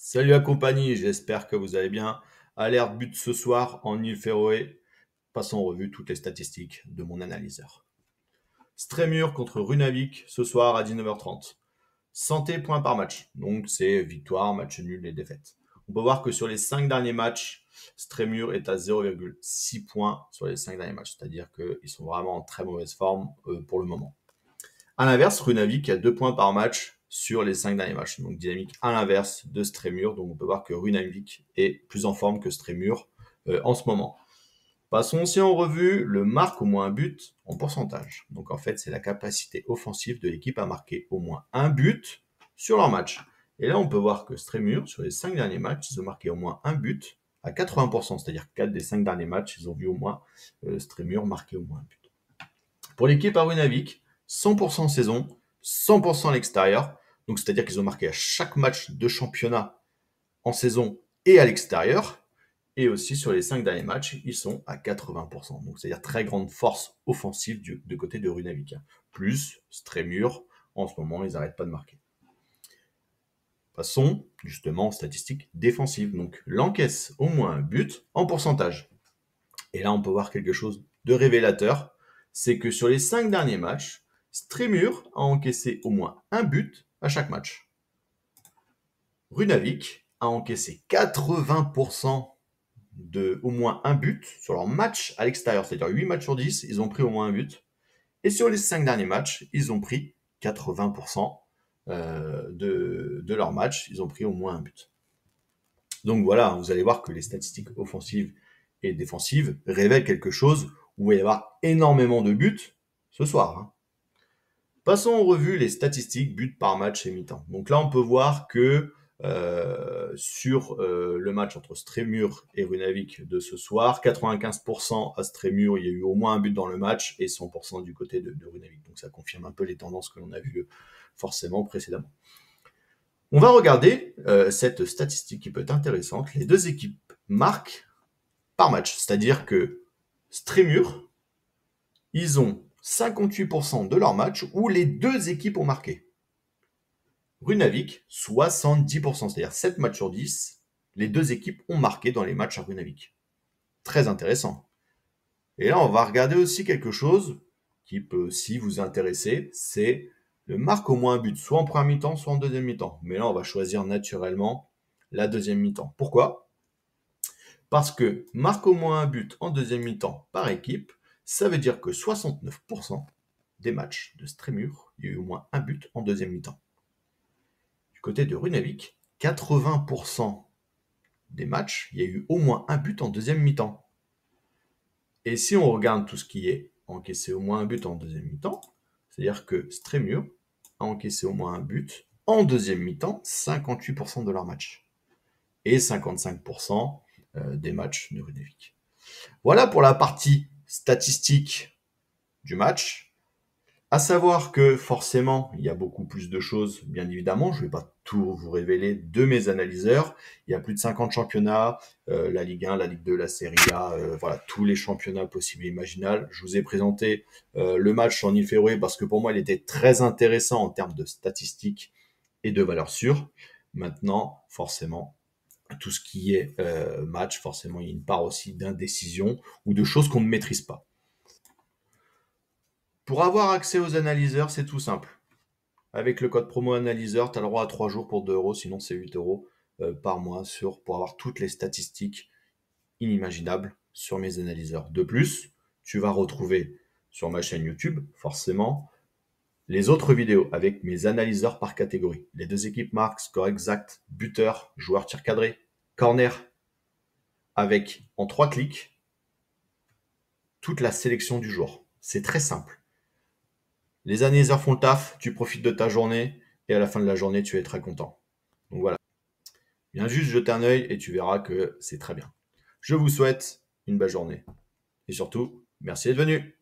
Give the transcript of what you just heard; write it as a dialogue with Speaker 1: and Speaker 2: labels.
Speaker 1: Salut la compagnie, j'espère que vous allez bien. Alerte but ce soir en Île-Féroé. Passons en revue toutes les statistiques de mon analyseur. Strémur contre Runavik ce soir à 19h30. Santé points par match, donc c'est victoire, match nul et défaite. On peut voir que sur les 5 derniers matchs, Strémur est à 0,6 points sur les 5 derniers matchs, c'est-à-dire qu'ils sont vraiment en très mauvaise forme pour le moment. À l'inverse, Runavik a 2 points par match sur les 5 derniers matchs. Donc dynamique à l'inverse de Strémur. Donc on peut voir que Runavik est plus en forme que Strémur en ce moment. Passons aussi en revue le marque au moins un but en pourcentage. Donc en fait, c'est la capacité offensive de l'équipe à marquer au moins un but sur leur match. Et là, on peut voir que Strémur, sur les 5 derniers matchs, ils ont marqué au moins un but à 80%. C'est-à-dire que 4 des 5 derniers matchs, ils ont vu au moins Strémur marquer au moins un but. Pour l'équipe à Runavik, 100% saison, 100% à l'extérieur. Donc, c'est-à-dire qu'ils ont marqué à chaque match de championnat en saison et à l'extérieur. Et aussi sur les 5 derniers matchs, ils sont à 80%. Donc, c'est-à-dire très grande force offensive du côté de Runavik. Plus Strémur, en ce moment, ils n'arrêtent pas de marquer. Passons justement aux statistiques défensives. Donc, l'encaisse au moins un but en pourcentage. Et là, on peut voir quelque chose de révélateur. C'est que sur les 5 derniers matchs, Strémur a encaissé au moins un but à chaque match. Runavik a encaissé 80% de au moins un but sur leur match à l'extérieur. C'est-à-dire 8 matchs sur 10, ils ont pris au moins un but. Et sur les 5 derniers matchs, ils ont pris 80% de leurs matchs, ils ont pris au moins un but. Donc voilà, vous allez voir que les statistiques offensives et défensives révèlent quelque chose où il va y avoir énormément de buts ce soir. Passons en revue les statistiques buts par match et mi-temps. Donc là, on peut voir que sur le match entre Strémur et Runavik de ce soir, 95% à Strémur, il y a eu au moins un but dans le match et 100% du côté de Runavik. Donc ça confirme un peu les tendances que l'on a vues forcément précédemment. On va regarder cette statistique qui peut être intéressante. Les deux équipes marquent par match. C'est-à-dire que Strémur, ils ont 58% de leurs matchs où les deux équipes ont marqué. Runavik, 70%. C'est-à-dire 7 matchs sur 10, les deux équipes ont marqué dans les matchs à Runavik. Très intéressant. Et là, on va regarder aussi quelque chose qui peut aussi vous intéresser, c'est le marque au moins un but, soit en première mi-temps, soit en deuxième mi-temps. Mais là, on va choisir naturellement la deuxième mi-temps. Pourquoi ? Parce que marque au moins un but en deuxième mi-temps par équipe, ça veut dire que 69% des matchs de Strémur, il y a eu au moins un but en deuxième mi-temps. Du côté de Runavik, 80% des matchs, il y a eu au moins un but en deuxième mi-temps. Et si on regarde tout ce qui est encaissé au moins un but en deuxième mi-temps, c'est-à-dire que Strémur a encaissé au moins un but en deuxième mi-temps, 58% de leurs matchs. Et 55% des matchs de Runavik. Voilà pour la partie statistique du match. À savoir que forcément, il y a beaucoup plus de choses, bien évidemment. Je ne vais pas tout vous révéler de mes analyseurs. Il y a plus de 50 championnats, la Ligue 1, la Ligue 2, la Serie A, voilà, tous les championnats possibles et imaginables. Je vous ai présenté le match en Île-Féroé parce que pour moi, il était très intéressant en termes de statistiques et de valeurs sûres. Maintenant, forcément, tout ce qui est match, forcément, il y a une part aussi d'indécision ou de choses qu'on ne maîtrise pas. Pour avoir accès aux analyseurs, c'est tout simple. Avec le code promo analyseur, tu as le droit à 3 jours pour 2 euros, sinon c'est 8 euros par mois pour avoir toutes les statistiques inimaginables sur mes analyseurs. De plus, tu vas retrouver sur ma chaîne YouTube, forcément, les autres vidéos avec mes analyseurs par catégorie. Les deux équipes marques, score exact, buteur, joueur tir cadré, corner, avec en 3 clics toute la sélection du jour. C'est très simple. Les analyseurs font le taf, tu profites de ta journée et à la fin de la journée, tu es très content. Donc voilà. Viens juste jeter un œil et tu verras que c'est très bien. Je vous souhaite une belle journée. Et surtout, merci d'être venu.